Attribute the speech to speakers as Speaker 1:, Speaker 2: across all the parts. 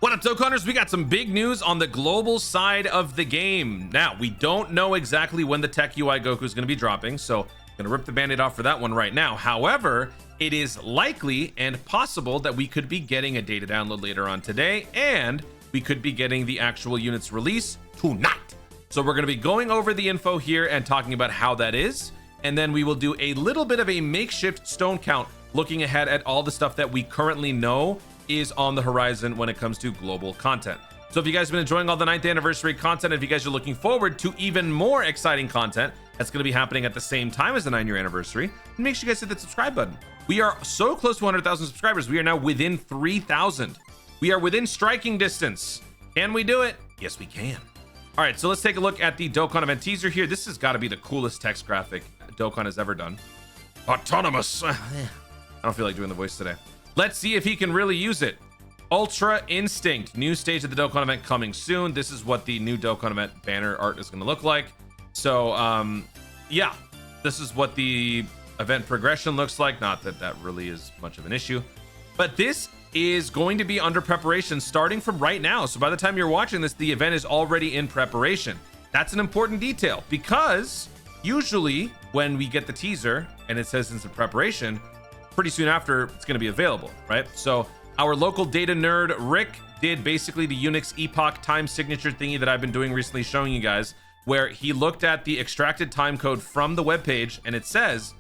Speaker 1: What up, Dokkanners? We got some big news on the global side of the game. Now, we don't know exactly when the TEQ UI Goku is going to be dropping, so I'm going to rip the band-aid off for that one right now. However, it is likely and possible that we could be getting a data download later on today, and we could be getting the actual units release tonight. So we're going to be going over the info here and talking about how that is, and then we will do a little bit of a makeshift stone count, looking ahead at all the stuff that we currently know is on the horizon when it comes to global content. So if you guys have been enjoying all the 9th anniversary content, if you guys are looking forward to even more exciting content that's going to be happening at the same time as the 9-year anniversary, make sure you guys hit that subscribe button. We are so close to 100,000 subscribers. We are now within 3,000. We are within striking distance. Can we do it? Yes, we can. All right, so let's take a look at the Dokkan event teaser here. This has got to be the coolest text graphic Dokkan has ever done. Autonomous. I don't feel like doing the voice today. Let's see if he can really use it. Ultra Instinct, new stage of the Dokkan event coming soon. This is what the new Dokkan event banner art is going to look like. So, yeah, this is what the event progression looks like. Not that that really is much of an issue, but this is going to be under preparation starting from right now. So by the time you're watching this, the event is already in preparation. That's an important detail because usually when we get the teaser and it says it's in preparation, pretty soon after it's going to be available, right? So our local data nerd Rick did basically the Unix epoch time signature thingy that I've been doing recently, showing you guys, where he looked at the extracted time code from the web page, and it says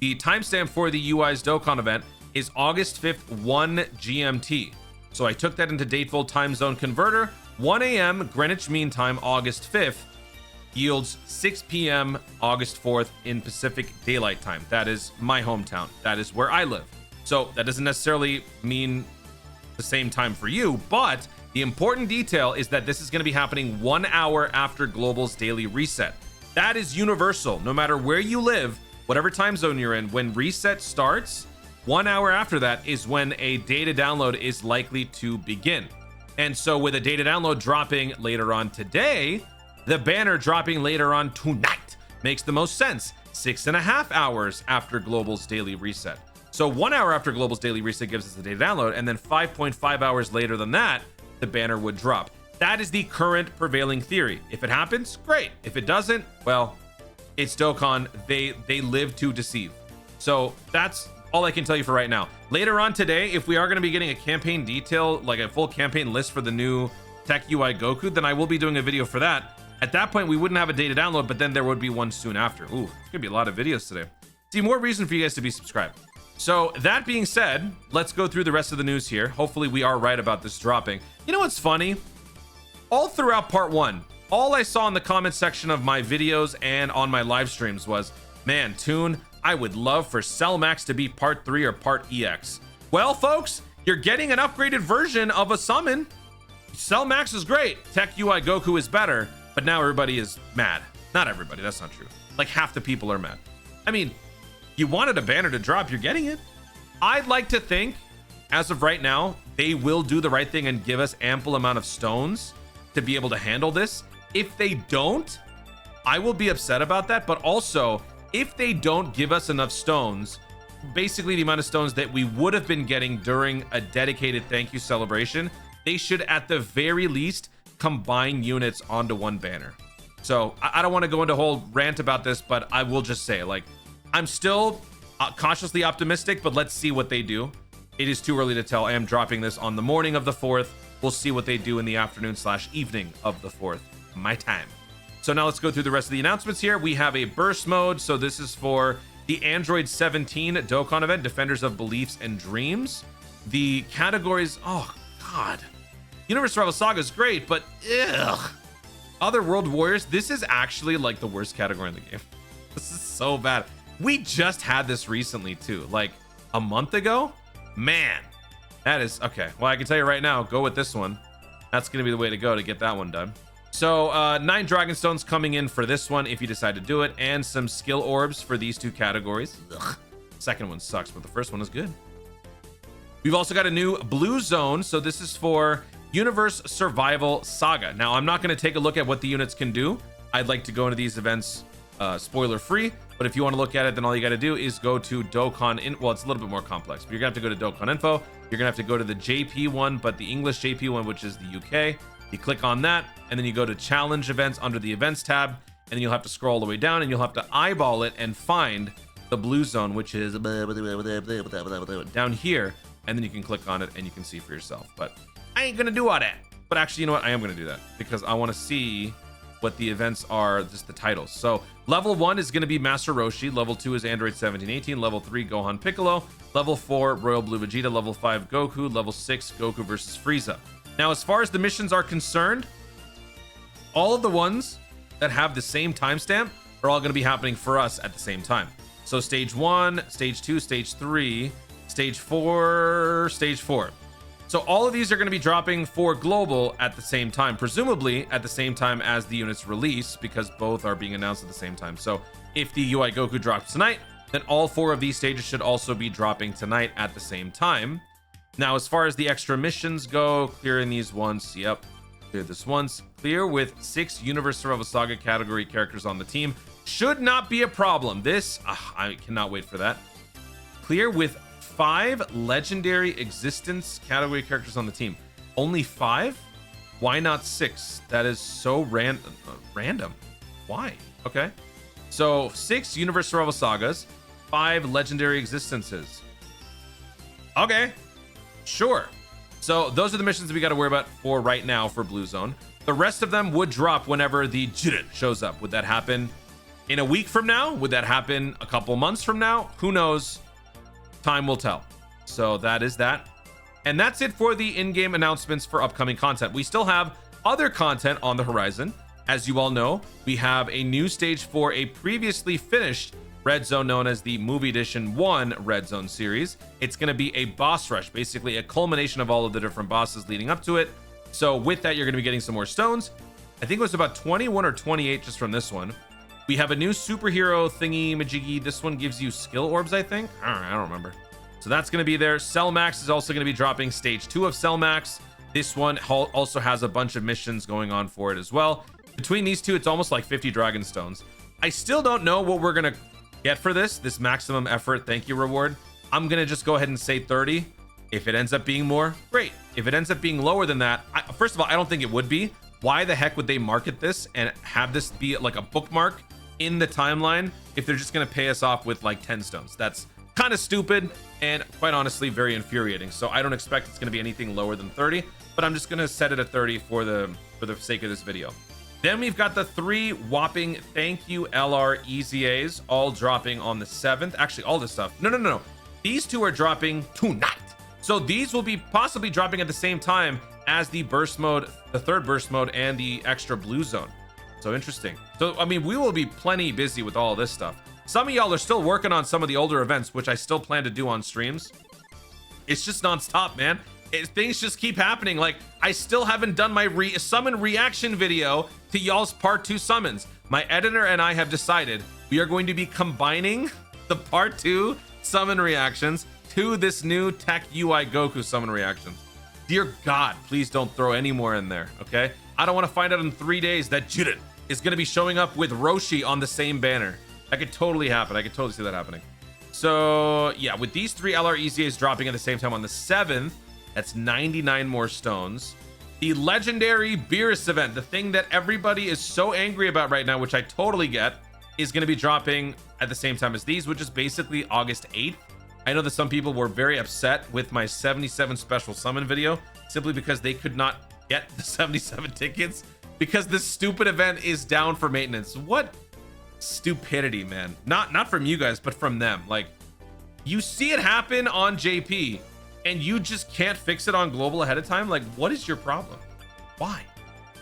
Speaker 1: the timestamp for the UI's Dokkan event is August 5th 1 GMT. So I took that into Dateful time zone converter. 1 a.m. Greenwich Mean Time August 5th yields 6 p.m. August 4th in Pacific Daylight Time. That is my hometown. That is where I live. So that doesn't necessarily mean the same time for you, but the important detail is that this is going to be happening 1 hour after Global's daily reset. That is universal. No matter where you live, whatever time zone you're in, when reset starts, 1 hour after that is when a data download is likely to begin. And so with a data download dropping later on today, the banner dropping later on tonight makes the most sense. 6.5 hours after Global's daily reset. So 1 hour after Global's daily reset gives us the data download, and then 5.5 hours later than that, the banner would drop. That is the current prevailing theory. If it happens, great. If it doesn't, well, it's Dokkan. They live to deceive. So that's all I can tell you for right now. Later on today, if we are going to be getting a campaign detail, like a full campaign list for the new TEQ UI Goku, then I will be doing a video for that. At that point, we wouldn't have a data download, but then there would be one soon after. Ooh, it's gonna be a lot of videos today. See, more reason for you guys to be subscribed. So that being said, let's go through the rest of the news here. Hopefully we are right about this dropping. You know what's funny? All throughout part 1, all I saw in the comment section of my videos and on my live streams was, man, Toon, I would love for Cell Max to be part 3 or part EX. Well, folks, you're getting an upgraded version of a summon. Cell Max is great. TEQ UI Goku is better. But now everybody is mad. Not everybody, that's not true. Like half the people are mad. I mean, you wanted a banner to drop, you're getting it. I'd like to think, as of right now, they will do the right thing and give us ample amount of stones to be able to handle this. If they don't, I will be upset about that. But also, if they don't give us enough stones, basically the amount of stones that we would have been getting during a dedicated thank you celebration, they should at the very least combine units onto one banner. So I don't want to go into a whole rant about this, but I will just say, like, I'm still cautiously optimistic, but let's see what they do. It is too early to tell. I am dropping this on the morning of the 4th. We'll see what they do in the afternoon/evening of the 4th, my time. So now let's go through the rest of the announcements here. We have a burst mode. So this is for the Android 17 Dokkan event, Defenders of Beliefs and Dreams. The categories, oh God. Universe Survival Saga is great, but ugh. Other World Warriors, this is actually like the worst category in the game. This is so bad. We just had this recently too, like a month ago. Man, that is okay. Well, I can tell you right now, go with this one. That's gonna be the way to go to get that one done. So 9 Dragon Stones coming in for this one if you decide to do it, and some skill orbs for these 2 categories. Ugh. Second one sucks, but the first one is good. We've also got a new blue zone. So this is for Universe Survival Saga. Now, I'm not going to take a look at what the units can do. I'd like to go into these events spoiler free, but if you want to look at it, then all you got to do is go to Dokkan Info. Well, it's a little bit more complex, but you're gonna have to go to Dokkan Info, you're gonna have to go to the JP one, but the English JP one, which is the UK. You click on that, and then you go to challenge events under the events tab, and then you'll have to scroll all the way down, and you'll have to eyeball it and find the blue zone, which is down here, and then you can click on it and you can see for yourself. But I ain't gonna do all that. But actually, you know what? I am gonna do that because I want to see what the events are, just the titles. So level 1 is gonna be Master Roshi, level 2 is Android 1718, level 3 Gohan Piccolo, level 4 Royal Blue Vegeta, level 5 Goku, level 6 Goku versus Frieza. Now, as far as the missions are concerned, all of the ones that have the same timestamp are all gonna be happening for us at the same time. So stage 1, stage 2, stage 3, stage 4, stage 4. So all of these are going to be dropping for global at the same time, presumably at the same time as the units release, because both are being announced at the same time. So if the UI Goku drops tonight, then all 4 of these stages should also be dropping tonight at the same time. Now, as far as the extra missions go, clearing these once, yep, clear this once, clear with 6 Universe Survival Saga category characters on the team. Should not be a problem. This, I cannot wait for that. Clear with 5 legendary existence category characters on the team. Only 5? Why not 6? That is so random. Why? Okay. So 6 Universe Survival Sagas, 5 legendary existences. Okay. Sure. So those are the missions that we got to worry about for right now for Blue Zone. The rest of them would drop whenever the Jiren shows up. Would that happen in a week from now? Would that happen a couple months from now? Who knows? Time will tell. So that is that. And that's it for the in-game announcements for upcoming content. We still have other content on the horizon. As you all know, we have a new stage for a previously finished Red Zone known as the Movie Edition 1 Red Zone series. It's going to be a boss rush, basically a culmination of all of the different bosses leading up to it. So with that, you're going to be getting some more stones. I think it was about 21 or 28 just from this one. We have a new superhero thingy majiggy. This one gives you skill orbs, I think. I don't remember. So that's going to be there. Cell Max is also going to be dropping stage 2 of Cell Max. This one also has a bunch of missions going on for it as well. Between these two, it's almost like 50 Dragon Stones. I still don't know what we're going to get for this maximum effort thank you reward. I'm going to just go ahead and say 30. If it ends up being more, great. If it ends up being lower than that, first of all, I don't think it would be. Why the heck would they market this and have this be like a bookmark in the timeline if they're just going to pay us off with like 10 stones? That's kind of stupid and quite honestly very infuriating. So I don't expect it's going to be anything lower than 30, but I'm just going to set it at 30 for the sake of this video. Then we've got the 3 whopping thank you LR EZAs all dropping on the 7th. Actually, all this stuff. No. These 2 are dropping tonight. So these will be possibly dropping at the same time as the burst mode, the 3rd burst mode, and the extra blue zone. So interesting. So, I mean, we will be plenty busy with all of this stuff. Some of y'all are still working on some of the older events, which I still plan to do on streams. It's just nonstop, man. Things just keep happening. Like, I still haven't done my summon reaction video to y'all's part 2 summons. My editor and I have decided we are going to be combining the part 2 summon reactions to this new TEQ UI Goku summon reactions. Dear God, please don't throw any more in there, okay? I don't want to find out in 3 days that Jiren is going to be showing up with Roshi on the same banner. That could totally happen. I could totally see that happening. So, yeah, with these 3 LR EZAs dropping at the same time on the 7th, that's 99 more stones. The legendary Beerus event, the thing that everybody is so angry about right now, which I totally get, is going to be dropping at the same time as these, which is basically August 8th. I know that some people were very upset with my 77 special summon video simply because they could not get the 77 tickets because this stupid event is down for maintenance. What stupidity, man. Not from you guys, but from them. Like, you see it happen on JP and you just can't fix it on global ahead of time. Like, what is your problem? Why?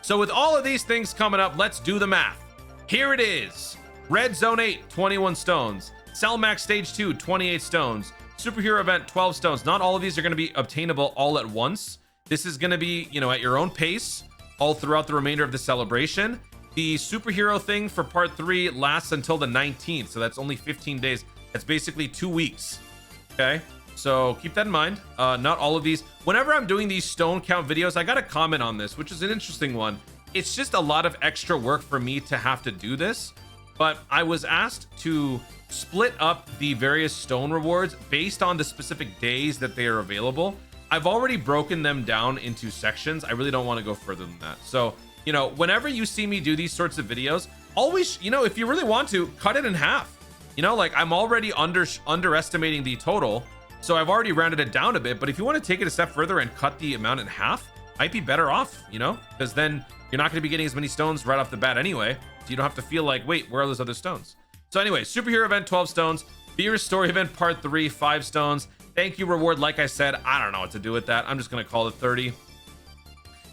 Speaker 1: So with all of these things coming up, let's do the math. Here it is. Red Zone 8, 21 stones. Cell Max Stage 2, 28 stones. Superhero Event, 12 stones. Not all of these are going to be obtainable all at once. This is going to be, you know, at your own pace all throughout the remainder of the celebration. The superhero thing for part 3 lasts until the 19th, so that's only 15 days. That's basically 2 weeks. Okay, so keep that in mind. Not all of these. Whenever I'm doing these stone count videos, I got to comment on this, which is an interesting one. It's just a lot of extra work for me to have to do this, but I was asked to split up the various stone rewards based on the specific days that they are available. I've already broken them down into sections. I really don't want to go further than that. So, you know, whenever you see me do these sorts of videos, always, you know, if you really want to, cut it in half. You know, like I'm already underestimating the total, so I've already rounded it down a bit. But if you want to take it a step further and cut the amount in half, might be better off, you know, because then you're not going to be getting as many stones right off the bat anyway. So you don't have to feel like, wait, where are those other stones? So anyway, superhero event, 12 stones. Beer's story event part 3, 5 stones. Thank you reward, like I said, I don't know what to do with that. I'm just going to call it 30.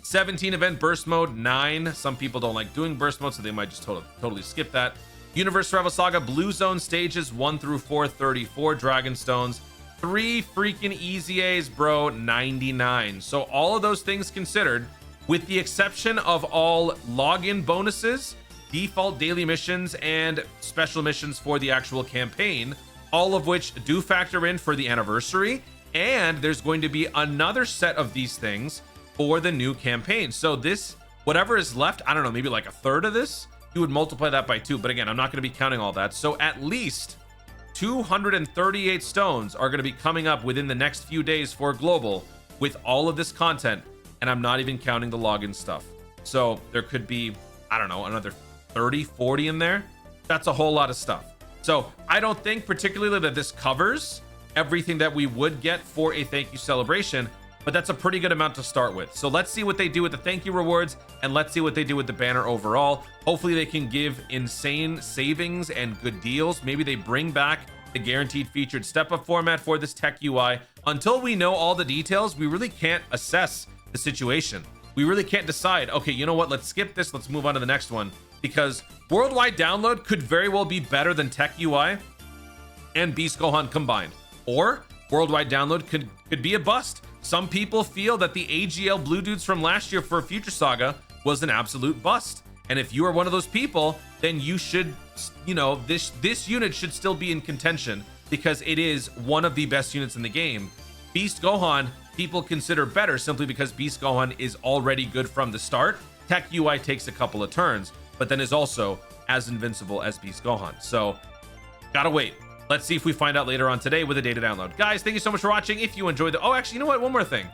Speaker 1: 17 event burst mode, 9. Some people don't like doing burst mode, so they might just totally skip that. Universe Rival Saga Blue Zone stages 1 through 4, 34 Dragon Stones. 3 freaking EZAs, bro, 99. So all of those things considered, with the exception of all login bonuses, default daily missions, and special missions for the actual campaign, all of which do factor in for the anniversary. And there's going to be another set of these things for the new campaign. So this, whatever is left, I don't know, maybe like a third of this, you would multiply that by 2. But again, I'm not going to be counting all that. So at least 238 stones are going to be coming up within the next few days for global with all of this content. And I'm not even counting the login stuff. So there could be, I don't know, another 30, 40 in there. That's a whole lot of stuff. So I don't think particularly that this covers everything that we would get for a thank you celebration, but that's a pretty good amount to start with. So let's see what they do with the thank you rewards, and let's see what they do with the banner overall. Hopefully they can give insane savings and good deals. Maybe they bring back the guaranteed featured step up format for this TEQ UI. Until we know all the details, we really can't assess the situation. We really can't decide, okay, you know what, let's skip this, let's move on to the next one, because worldwide download could very well be better than TEQ UI and Beast Gohan combined, or worldwide download could be a bust. Some people feel that the AGL Blue Dudes from last year for Future Saga was an absolute bust. And if you are one of those people, then you should, you know, this unit should still be in contention because it is one of the best units in the game. Beast Gohan, people consider better simply because Beast Gohan is already good from the start. TEQ UI takes a couple of turns, but then is also as invincible as Beast Gohan. So, gotta wait. Let's see if we find out later on today with a data download. Guys, thank you so much for watching. If you enjoyed the... Oh, actually, you know what? One more thing.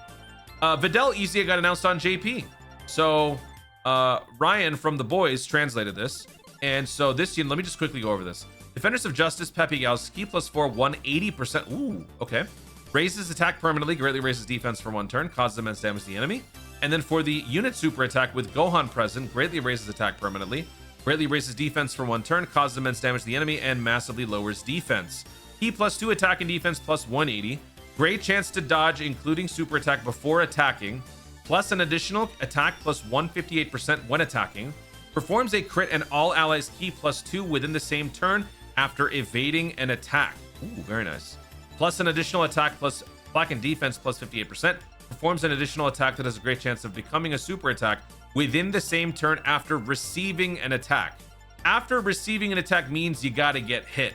Speaker 1: Videl EZA got announced on JP. So, Ryan from The Boys translated this. And so this unit... Let me just quickly go over this. Defenders of Justice, Pepe Gal's Ki +4, 180%. Ooh, okay. Raises attack permanently, greatly raises defense for 1 turn, causes immense damage to the enemy. And then for the unit super attack with Gohan present, greatly raises attack permanently, greatly raises defense for 1 turn, causes immense damage to the enemy, and massively lowers defense. Ki +2 attack and defense +180. Great chance to dodge, including super attack before attacking, plus an additional attack +158% when attacking. Performs a crit and all allies Ki +2 within the same turn after evading an attack. Ooh, very nice. Plus an additional attack plus black and defense +58%. Performs an additional attack that has a great chance of becoming a super attack within the same turn after receiving an attack. After receiving an attack means you gotta get hit.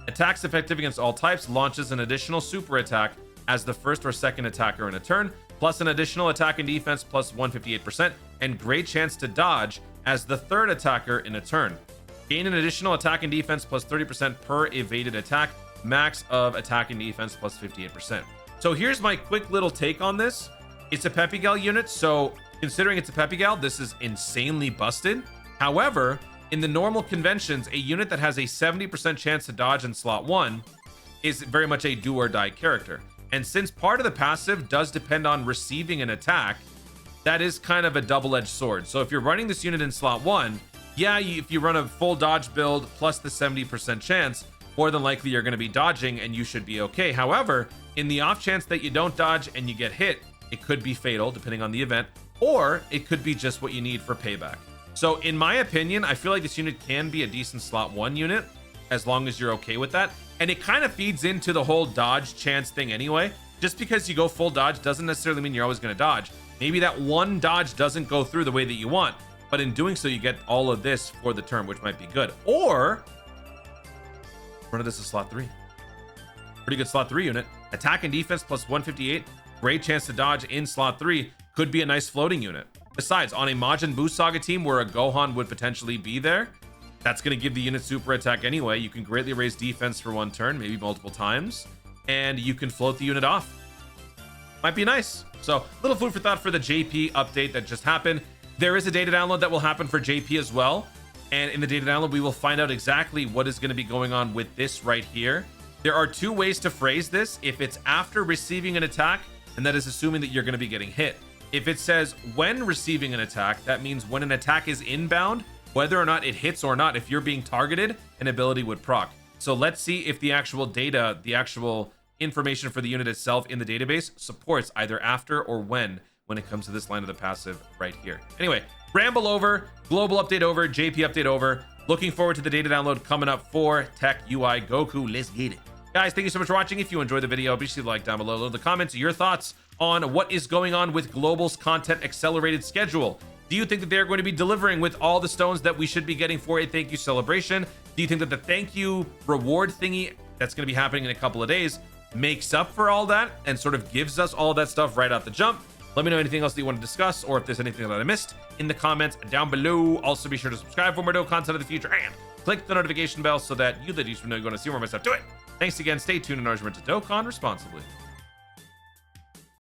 Speaker 1: Attacks effective against all types, launches an additional super attack as the first or second attacker in a turn, plus an additional attack and defense +158%, and great chance to dodge as the third attacker in a turn. Gain an additional attack and defense +30% per evaded attack, max of attack and defense +58%. So here's my quick little take on this. It's a Pepe Gal unit, so considering it's a Pepe Gal, this is insanely busted. However, in the normal conventions, a unit that has a 70% chance to dodge in slot 1 is very much a do or die character. And since part of the passive does depend on receiving an attack, that is kind of a double-edged sword. So if you're running this unit in slot 1, yeah, if you run a full dodge build plus the 70% chance, more than likely you're going to be dodging and you should be okay. However, in the off chance that you don't dodge and you get hit, it could be fatal depending on the event, or it could be just what you need for payback. So in my opinion, I feel like this unit can be a decent slot 1 unit as long as you're okay with that. And it kind of feeds into the whole dodge chance thing anyway. Just because you go full dodge doesn't necessarily mean you're always going to dodge. Maybe that one dodge doesn't go through the way that you want, but in doing so, you get all of this for the turn, which might be good. Or run of this is slot 3. Pretty good slot 3 unit. Attack and defense +158. Great chance to dodge in slot 3. Could be a nice floating unit. Besides, on a Majin Buu Saga team where a Gohan would potentially be there, that's going to give the unit super attack anyway. You can greatly raise defense for 1 turn, maybe multiple times, and you can float the unit off. might be nice. So little food for thought for the JP update that just happened. There is a data download that will happen for JP as well. And in the data download, we will find out exactly what is going to be going on with this right here. There are two ways to phrase this. If it's after receiving an attack, and that is assuming that you're going to be getting hit. If it says when receiving an attack, that means when an attack is inbound, whether or not it hits or not, if you're being targeted, an ability would proc. So let's see if the actual data, the actual information for the unit itself in the database supports either after or when it comes to this line of the passive right here. Anyway, ramble over, global update over, JP update over. Looking forward to the data download coming up for TEQ UI Goku. Let's get it. Guys, thank you so much for watching. If you enjoyed the video, be sure to like down below. Leave the comments your thoughts on what is going on with Global's content accelerated schedule. Do you think that they're going to be delivering with all the stones that we should be getting for a thank you celebration? Do you think that the thank you reward thingy that's going to be happening in a couple of days makes up for all that and sort of gives us all that stuff right out the jump? Let me know anything else that you want to discuss, or if there's anything that I missed in the comments down below. Also, be sure to subscribe for more Dokkan content in the future and click the notification bell so that you ladies know you're going to see more of my stuff. Do it. Thanks again. Stay tuned and nourishment to Dokkan responsibly.